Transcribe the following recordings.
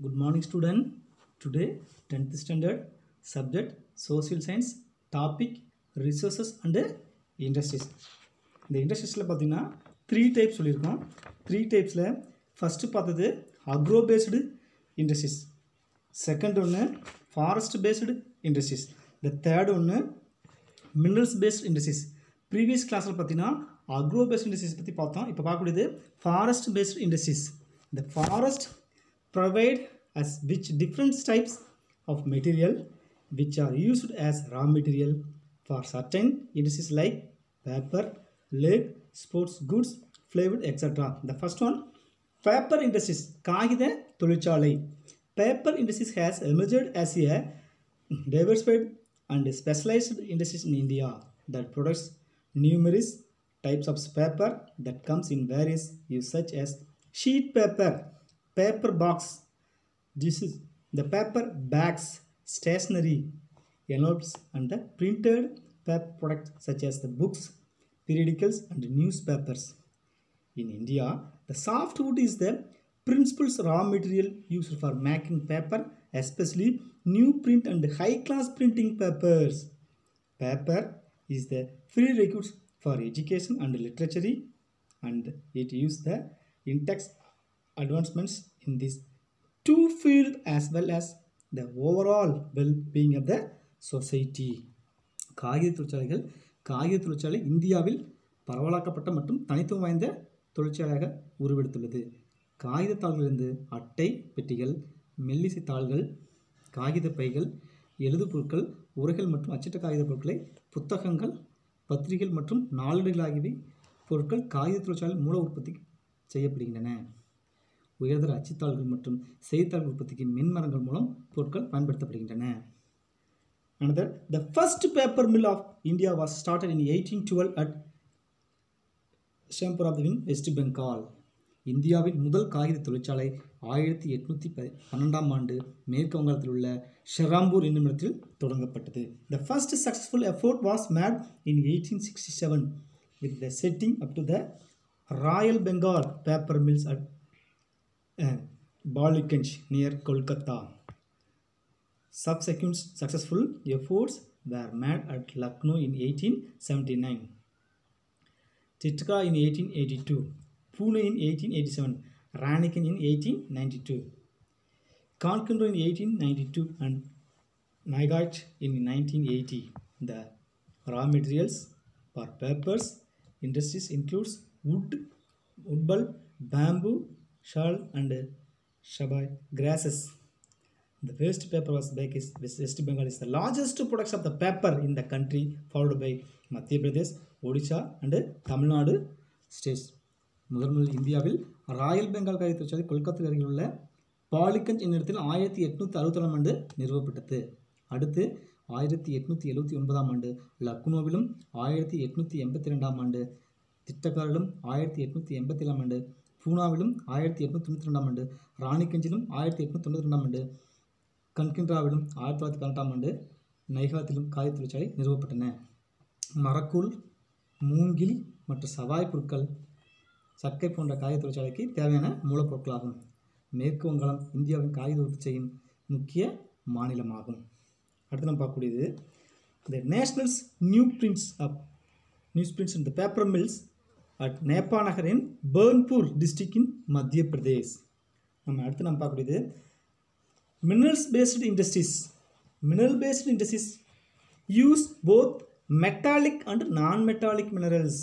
Good morning, student. Today, 10th standard subject social science topic resources and industries. இந்த இண்டஸ்ட்ரீஸில் பார்த்தீங்கன்னா three types சொல்லியிருக்கோம். Three டைப்ஸில் first பார்த்தது agro based industries, second ஒன்று forest based industries, இந்த third ஒன்று minerals paste industries. Previous கிளாஸில் பார்த்தீங்கன்னா agro paste industries பற்றி பார்த்தோம். இப்போ பார்க்கக்கூடியது ஃபாரஸ்ட் பேஸ்ட் இண்டஸ்ட்ரீஸ். இந்த forest provide as which different types of material which are used as raw material for certain industries like paper, lead, sports goods, plywood, etc. The first one, paper industries. காகித தொழிற்சாலை. Paper industries has emerged as a diversified and specialized industries in India that products numerous types of paper that comes in various use such as sheet paper, paper box, this is the paper bags, stationery, envelopes, and the printed paper products such as the books, periodicals, and newspapers. In India, the softwood is the principal raw material used for making paper, especially new print and high-class printing papers. Paper is the prerequisite for education and literature, and it uses the in-text advancements in this two field as well as the overall well-being of the society. காகித தொழிற்சாலை இந்தியாவில் பரவலாக்கப்பட்ட மற்றும் தனித்துவம் வாய்ந்த தொழிற்சாலையாக உருவெடுத்துள்ளது. காகித தாள்களிலிருந்து அட்டை பெட்டிகள், மெல்லிசை தாள்கள், காகித பைகள், எழுது பொருட்கள், உரைகள் மற்றும் அச்சிட்ட காகித பொருட்களை, புத்தகங்கள், பத்திரிகைகள் மற்றும் நாளிதழ்கள் ஆகியவை பொருட்கள் காகித தொழிற்சாலை மூல உற்பத்தி செய்யப்படுகின்றன. உயர்தர அச்சுத்தாள்கள் மற்றும் செய்தித்தாள் உற்பத்திக்கு மின்மரங்கள் மூலம் பொருட்கள் பயன்படுத்தப்படுகின்றன. Another, the first paper mill of India was started in 1812 at Shampuram in West Bengal. இந்தியாவின் முதல் காகித தொழிற்சாலை 1812 ஆண்டு மேற்கு வங்காளத்தில் உள்ள ஷெராம்பூர் என்னும் இடத்தில் தொடங்கப்பட்டது. The first successful effort was made in 1867 with the setting up to the Royal Bengal paper mills at Ballygunge near Kolkata. Subsequent successful efforts were made at Lucknow in 1879, Chitka in 1882, Pune in 1887, Ranigan in 1892, Kankanur in 1892 and Naigat in 1980. The raw materials for papers industries includes wood pulp, bamboo, shal and shabai grasses. The waste paper was West Bengal is the largest production of the paper in the country, followed by Madhya Pradesh, Odisha and Tamil Nadu states. முதல் இந்தியாவில் Royal Bengal காகித தொழிற்சாலை கொல்கத்தா அருகில் உள்ள பாலிகஞ்ச் என்னும் இடத்தில் 1867 ஆண்டு நிறுவப்பட்டது. அடுத்து 1879 ஆண்டு லக்னோவிலும், 1882 ஆண்டு திட்டக்காரிலும், 1887 ஆண்டு பூனாவிலும், 1892 ஆண்டு ராணிகஞ்சிலும், 1892 ஆண்டு கன்கின்ராவிலும், 1918 ஆண்டு நைகாத்திலும் காகித தொழிற்சாலை நிறுவப்பட்டன. மரக்கூழ், மூங்கில் மற்றும் சவாய் பொருட்கள், சக்கை போன்ற காகித தொழிற்சாலைக்கு தேவையான மூலப்பொருட்களாகும். மேற்கு வங்காளம் இந்தியாவின் காகித உற்பத்தி செய்யும் முக்கிய மாநிலமாகும். அடுத்து நம்ம பார்க்கக்கூடியது the national's newsprints and the paper mills at Nepanagar in Burnpur district in Madhya Pradesh. அடுத்து நம்ம பார்க்கக்கூடியது minerals based industries. Mineral based industries use both metallic and non metallic minerals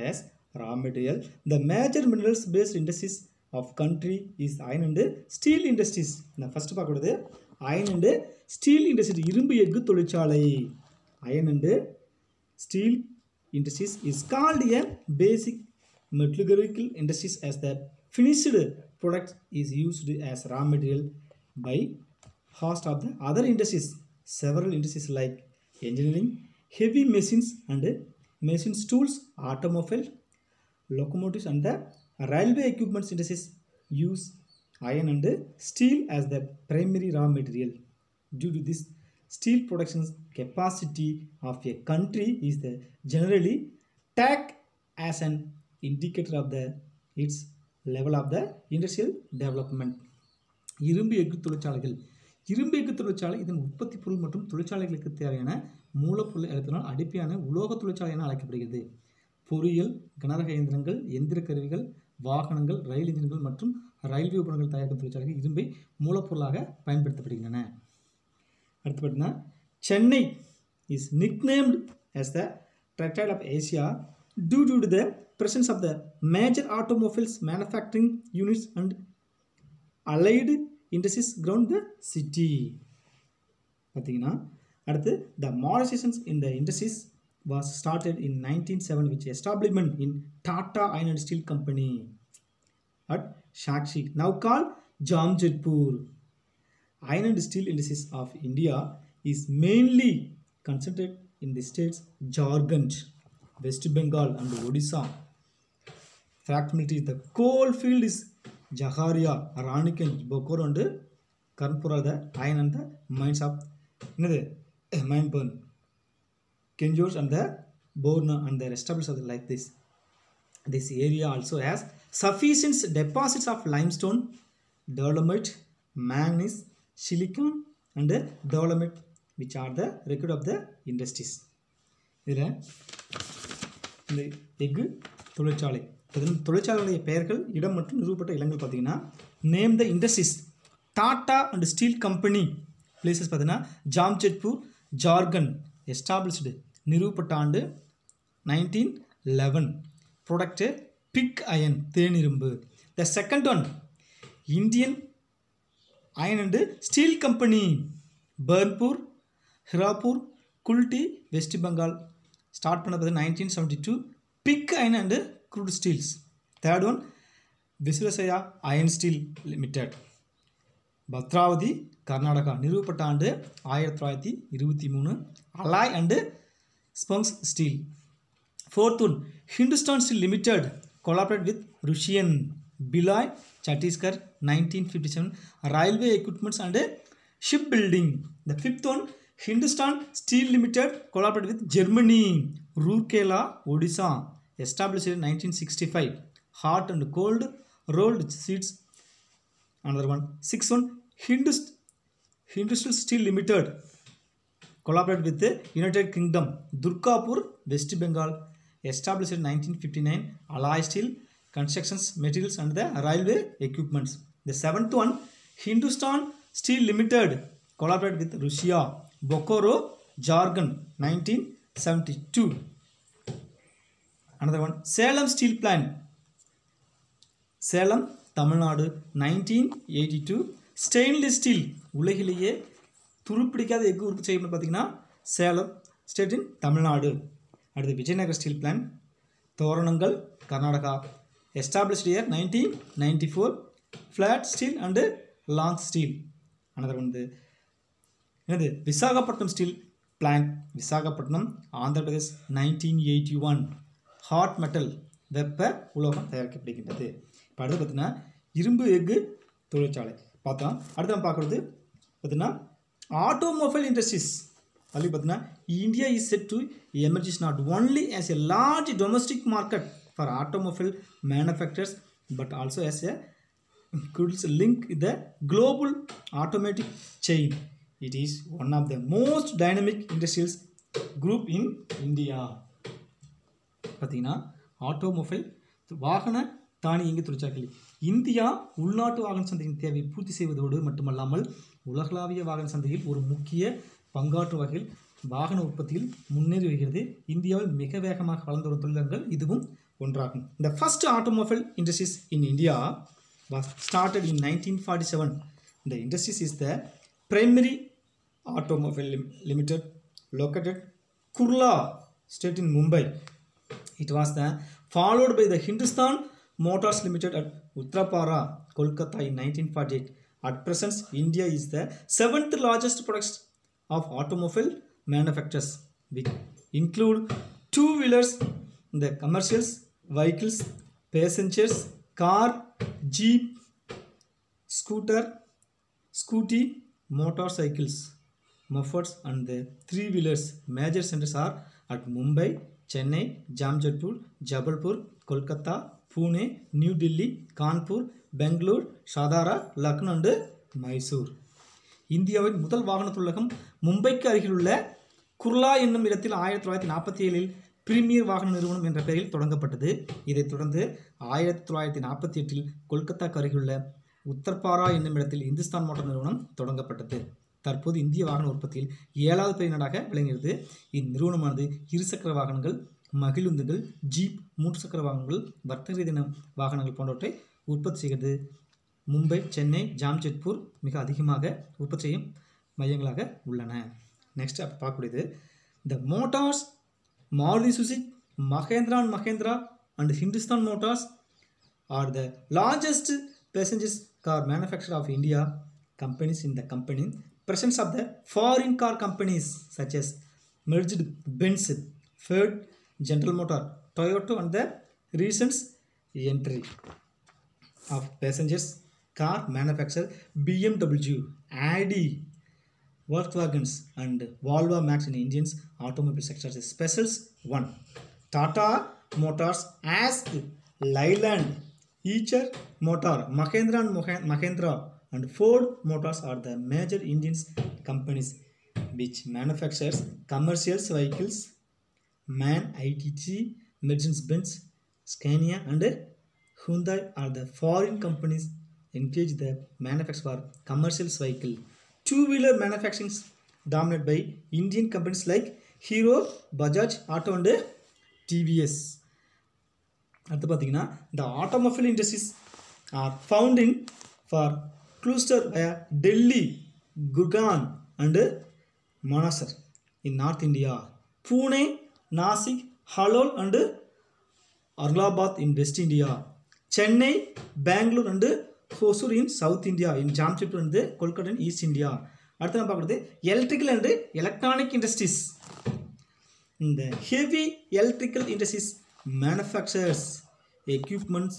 as raw material. The major minerals based industries of country is iron and steel industries. நான் first பார்க்கக்கூடியது iron and steel industry, இரும்பு எஃகு தொழிற்சாலை. iron and steel industries is called a basic metallurgical industries as the finished product is used as raw material by host of the other industries. Several industries like engineering, heavy machines and machines, tools, automobile, locomotives and the railway equipment industries use iron and steel as the primary raw material. Due to this, steel production capacity of a country is the generally tagged as an indicator of its level of the industrial development. இரும்பு எஃகு தொழிற்சாலைகள். இரும்பு எஃகு தொழிற்சாலை இதன் உற்பத்தி பொருள் மற்றும் தொழிற்சாலைகளுக்கு தேவையான மூலப்பொருள் அளிப்பதனால் அடிப்படையான உலோக தொழிற்சாலை என அழைக்கப்படுகிறது. பொறியியல், கனரக இயந்திரங்கள், எந்திர கருவிகள், வாகனங்கள், ரயில் இன்ஜின்கள் மற்றும் ரயில்வே உபகரணங்கள் தயாரிக்கும் தொழிற்சாலைகள் இரும்பை மூலப்பொருளாக பயன்படுத்தப்படுகின்றன. அடுத்து பார்த்தீங்கன்னா Chennai is nicknamed as the Textile of Asia due to the presence of the major automobiles manufacturing units and allied industries around the city. பார்த்தீங்கன்னா அடுத்து the modernizations in the industries was started in 1907 which establishment in Tata Iron and Steel Company at Sakshi, now called Jamshedpur. Iron and steel industries of India is mainly concentrated in the states Jharkhand, West Bengal and Odisha. Fragmentary, the coal field is Jharia, Raniganj, Bokoro and Kanpura, the iron and the mines of mine burn, Kenjors and the Borna and the established of like this. This area also has sufficient deposits of limestone, dolomite, manganese, silicon and dolomite which are the record of the industries. இதில் இந்த எஃகு தொழிற்சாலை தொழிற்சாலையுடைய பெயர்கள் இடம் மற்றும் நிறுவப்பட்ட இடங்கள் பார்த்தீங்கன்னா name the industries Tata and steel company places பார்த்தீங்கன்னா ஜாம்ஷெட்பூர் ஜார்க்கண்ட் எஸ்டாப்ளிஷ்டு நிறுவப்பட்ட ஆண்டு 1911 ப்ராடக்ட் பிக் அயன் தேனிரும்பு. The second one Indian iron and steel company Burnpur Hirapur Kulti West Bengal start பண்ணது 1972 pig iron and crude steels. Third one Visvesvaraya iron steel limited Bhadravati Karnataka நிறுவப்பட்ட ஆண்டு 1923 alloy and sponge steel. Fourth one, Hindustan Steel Limited collaborated with Russian Bilai Chhattisgarh 1957 railway equipments and shipbuilding. The fifth one, Hindustan Steel Limited collaborated with Germany Rourkela Odisha established in 1965 hot and cold rolled sheets. Another one, sixth one, Hindustan Steel Limited collaborated with the United Kingdom Durgapur West Bengal established in 1959 alloy steel constructions materials and the railway equipments. The seventh one, Hindustan Steel Limited collaborated with Russia Bokoro Jharkhand 1972. Another one, Salem Steel Plant Salem Tamil Nadu 1982 stainless steel உலகிலேயே துருப்பிடிக்காத எஃகு உற்பத்தி செய்யணும் பார்த்தீங்கன்னா Salem state in Tamil Nadu. அடுத்து Vijayanagar steel plant தோரணங்கள் Karnataka established year 1994 flat steel and long steel. Another வந்து என்னது Visakhapatnam steel plant Visakhapatnam Andhra Pradesh 1981 hot metal வெப்ப உலோகம் தயாரிக்கப்படுகின்றது. இப்போ அடுத்து பார்த்தீங்கன்னா இரும்பு எஃகு தொழிற்சாலை பார்த்தோம். அடுத்து நம்ம பார்க்குறது பார்த்தீங்கன்னா automobile industries. Ali பார்த்தீங்கன்னா India is set to emerge not only as a large domestic market for automobile manufacturers but also as a crucial link in the global automotive chain. It is one of the most dynamic industrial group in India. பார்த்தீங்கன்னா automobile வாகன தானியங்கி தொழிற்சாலைகள் India உள்நாட்டு வாகன சந்தையின் தேவையை பூர்த்தி செய்வதோடு மட்டுமல்லாமல் உலகளாவிய வாகன சந்தையில் ஒரு முக்கிய பங்காற்றும் வகையில் வாகன உற்பத்தியில் முன்னேறி வருகிறது. இந்தியாவில் மிக வேகமாக வளர்ந்து வரும் தொழில்கள் இதுவும் ஒன்றாகும். The first automobile industries in India was started in 1947. The industries is the Primary Automobile Limited located Kurla state in Mumbai. It was followed by the Hindustan Motors Limited at Uttarpara, Kolkata in 1948. At present, India is the 7th largest producer of automobile manufacturers, which include two-wheelers, the commercial vehicles, passengers, car, jeep, scooter, scooty, motorcycles, mopeds, and the three-wheelers. Major centers are at Mumbai, Chennai, Jamshedpur, Jabalpur, Kolkata, Pune, New Delhi, Kanpur, Bangalore, Shadara, Lucknow and Mysore. இந்தியாவின் முதல் வாகன தொழிலகம் மும்பைக்கு அருகிலுள்ள குர்லா என்னும் இடத்தில் 1947இல் premier வாகன நிறுவனம் என்ற பெயரில் தொடங்கப்பட்டது. இதைத் தொடர்ந்து 1948இல் கொல்கத்தாக்கு அருகிலுள்ள உத்தர்பாரா என்னும் இடத்தில் இந்துஸ்தான் மோட்டார் நிறுவனம் தொடங்கப்பட்டது. தற்போது இந்திய வாகன உற்பத்தியில் 7வது பெரிய நாடாக விளங்குகிறது. இந்நிறுவனமானது இருசக்கர வாகனங்கள், மகிழுந்துகள், ஜீப், 3 சக்கர வாகனங்கள், வர்த்தக ரீதியான வாகனங்கள் போன்றவற்றை உற்பத்தி செய்கிறது. மும்பை, சென்னை, ஜாம்ஷெட்பூர் மிக அதிகமாக உற்பத்தி செய்யும் மையங்களாக உள்ளன. நெக்ஸ்ட் அப்போ பார்க்கக்கூடியது இந்த Motors. Maruti Suzuki, Mahindra and Mahindra and Hindustan Motors are the largest passenger car manufacturer of India. Companies in the company presence of the foreign car companies such as merged Benz, Ford, General Motor, Toyota and the recent entry of passengers car manufacturer BMW, Audi, Volkswagen and Volvo Max in Indian automobile sector is special one. Tata Motors as Leyland, Eicher Motor, Mahindra and Mahindra and Ford Motors are the major Indian companies which manufactures commercial vehicles. MAN, ITC, Mercedes-Benz, Scania and Hyundai are the foreign companies engaged the manufacture for commercial vehicle. Two-wheeler manufacturing dominated by Indian companies like Hero, Bajaj Auto and TVS. அடுத்து பார்த்தீங்கன்னா the automobile industries are found in for cluster via Delhi, Gurgaon and Manasar in North India, Pune, Nasik, Halol and Aurangabad in West India, Chennai, Bangalore and Hosur in South India, in Jamshedpur and Kolkata in East India. அடுத்து நம்ம பார்க்குறது electrical and electronic industries. The heavy electrical industries manufactures equipments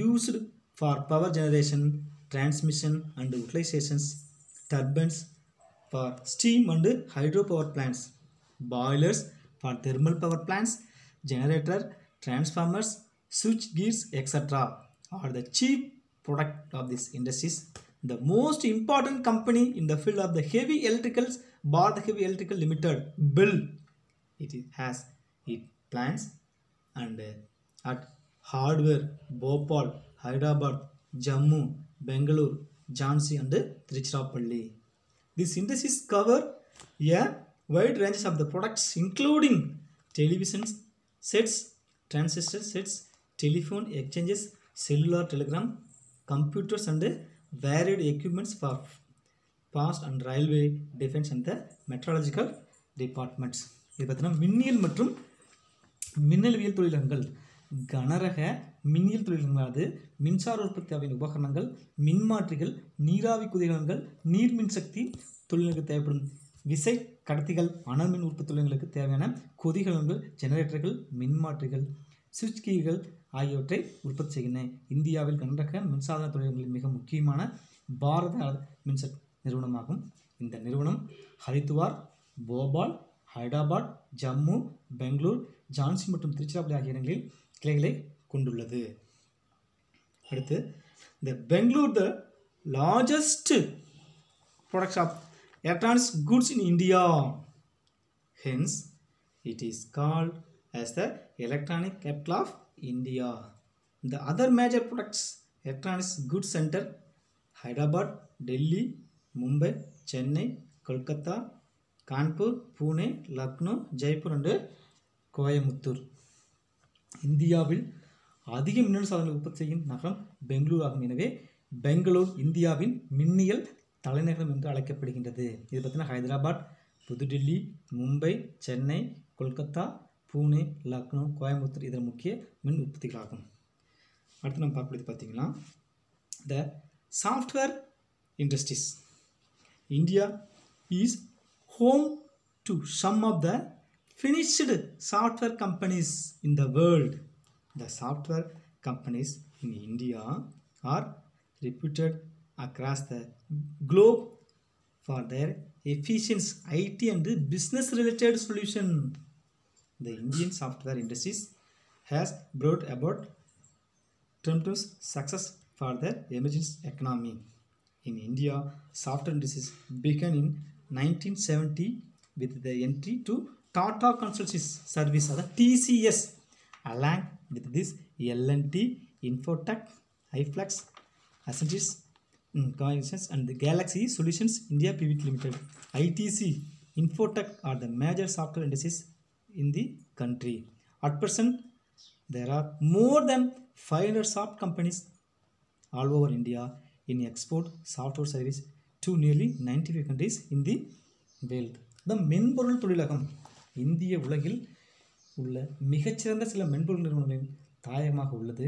used for power generation, transmission and utilizations, turbines for steam and hydropower plants, boilers for thermal power plants, generator, transformers, switch gears, etc. are the chief product of these industries. The most important company in the field of the heavy electricals, Bharat Heavy Electrical Limited, BEL. It has its plants and at Hardware, Bhopal, Hyderabad, Jammu, Bangalore, Jhansi and Tiruchirappalli. These industries cover a wide range of the products including television sets, transistor sets, telephone exchanges, cellular telegram, computers and varied equipments for post and railway, defense and the meteorological departments. இது பார்த்தீங்கன்னா மின்னியல் மற்றும் மின்னணுவியல் தொழிலகங்கள். கனரக மின்னியல் தொழிலகங்களானது மின்சார உற்பத்தியாவின் உபகரணங்கள், மின்மாற்றிகள், நீராவி குதிரைகள், நீர் மின்சக்தி தொழில்களுக்கு தேவைப்படும் விசை கடத்திகள், அனல் மின் உற்பத்தி தொழில்களுக்கு தேவையான கொதிகலன்கள், ஜெனரேட்டர்கள், மின்மாற்றிகள், சுவிட்ச் கீர்கள் ஆகியவற்றை உற்பத்தி செய்கின்றன. இந்தியாவில் கனரக மின்சாதன தொழில்களில் மிக முக்கியமான பாரத மின்சக்தி நிறுவனமாகும். இந்த நிறுவனம் ஹரித்துவார், போபால், ஹைதராபாத், ஜம்மு, பெங்களூர், ஜான்சி மற்றும் திருச்சிராப்பள்ளி ஆகிய இடங்களில் கிளைகளை கொண்டுள்ளது. அடுத்து இந்த Bangalore the largest products of electronics goods in India. Hence it is called as the electronic capital of India. The other major products electronics goods center Hyderabad, Delhi, Mumbai, Chennai, Kolkata, Kanpur, Pune, Lucknow, Jaipur and Coimbatore. இந்தியாவில் அதிக மின்னணு சாதனங்களை உற்பத்தி செய்யும் நகரம் பெங்களூர் ஆகும். எனவே பெங்களூர் இந்தியாவின் மின்னியல் தலைநகரம் என்று அழைக்கப்படுகின்றது. இது பார்த்தீங்கன்னா ஹைதராபாத், புதுடில்லி, மும்பை, சென்னை, கொல்கத்தா, பூனே, லக்னோ, கோயம்புத்தூர் இதன் முக்கிய மின் உற்பத்திகளாகும். அடுத்து நம்ம பார்க்கறது பார்த்தீங்கன்னா the software industries. India is home to some of the finished software companies in the world. The software companies in India are reputed across the globe for their efficient IT and business related solution. The Indian software industries has brought about tremendous success for the emerging economy. In India, software industries began in 1970 with the entry to Tata Consultancy Service, TCS. Along with this, L&T, Infotech, iFlux, Accenture, Cognizant, and the Galaxy Solutions India Pvt Limited, ITC, Infotech are the major software industries in the country. At present, there are more than 500 soft companies all over India in export software service to nearly 95 countries in the world. The மென்பொருள் தொழிலகம் இந்திய உலகில் உள்ள மிகச்சிறந்த சில மென்பொருள் நிறுவனங்களின் தாயகமாக உள்ளது.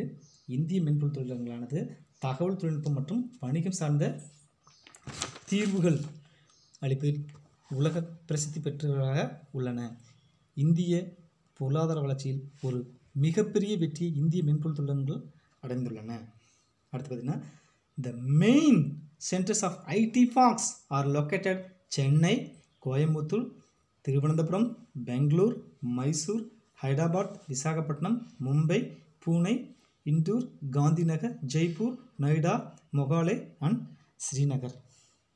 இந்திய மென்பொருள் தொழிலகங்களானது தகவல் தொழில்நுட்பம் மற்றும் வணிகம் சார்ந்த தீர்வுகள் அளிப்பதில் உலக பிரசித்தி பெற்றவர்களாக உள்ளன. இந்திய பொருளாதார வளர்ச்சியில் ஒரு மிகப்பெரிய வெற்றியை இந்திய மென்பொருள் தொழிலகங்கள் அடைந்துள்ளன. அடுத்து பார்த்தீங்கன்னா the main centers of IT parks are located Chennai, Coimbatore, Thiruvananthapuram, Bangalore, Mysore, Hyderabad, Visakhapatnam, Mumbai, Pune, Indore, Gandhinagar, Jaipur, Noida, Moghale and Srinagar.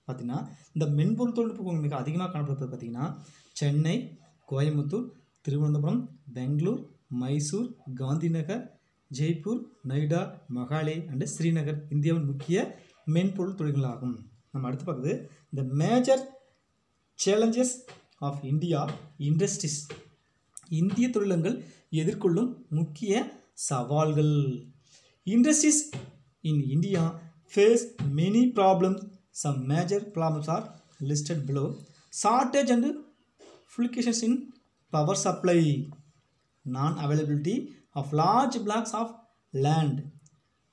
பார்த்தீங்கன்னா இந்த மென்பொருள் தொழில்நுட்பம் மிக அதிகமாக காணப்படுறது பார்த்தீங்கன்னா சென்னை, கோயம்புத்தூர், திருவனந்தபுரம், பெங்களூர், மைசூர், காந்திநகர், ஜெய்ப்பூர், நொய்டா, மொகாலே அண்ட் ஸ்ரீநகர் இந்தியாவின் முக்கிய மென்பொருள் தொழில்களாகும். நம்ம அடுத்து பார்க்குறது இந்த major challenges of India industries. இந்திய தொழிலகங்கள் எதிர்கொள்ளும் முக்கிய சவால்கள். Industries in India face many problems. Some major problems are listed below. Shortage and fluctuations in power supply, non-availability of large blocks of land,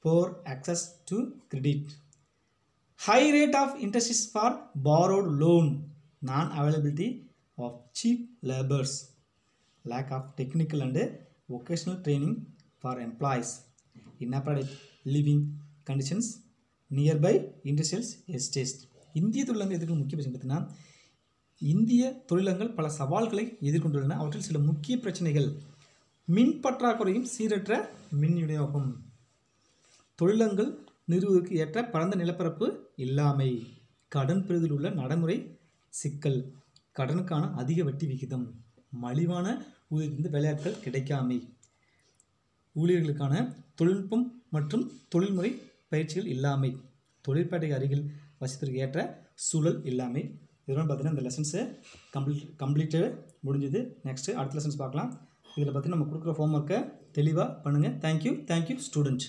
poor access to credit, high rate of interest for borrowed loan, non-availability of cheap laborers, lack of technical and vocational training for employees, inadequate living conditions nearby industrial estates. இந்திய தொழிலகங்கள் எதிர்கொள்ளும் முக்கிய பிரச்சனை பார்த்தீங்கன்னா இந்திய தொழிலகங்கள் பல சவால்களை எதிர்கொண்டுள்ளன. அவற்றில் சில முக்கிய பிரச்சனைகள் மின் பற்றாக்குறையும் சீரற்ற மின் விநியோகம், தொழிலகங்கள் நிறுவுவதற்கு ஏற்ற பரந்த நிலப்பரப்பு இல்லாமை, கடன் பெறுவதில் உள்ள நடைமுறை சிக்கல், கடனுக்கான அதிக வட்டி விகிதம், மலிவான ஊதியத்திலிருந்து வேலையாட்கள் கிடைக்காமை, ஊழியர்களுக்கான தொழில்நுட்பம் மற்றும் தொழில்முறை பயிற்சிகள் இல்லாமை, தொழிற்பேட்டை அருகில் வசிப்பதற்கு ஏற்ற சூழல் இல்லாமை. இதெல்லாம் பார்த்தீங்கன்னா இந்த லெசன்ஸை கம்ப்ளீட்டாக முடிஞ்சுது. நெக்ஸ்ட்டு அடுத்த லெசன்ஸ் பார்க்கலாம். இதில் பார்த்தீங்கன்னா நம்ம கொடுக்குற ஹோம்ஒர்க்கை தெளிவாக பண்ணுங்கள். Thank you student.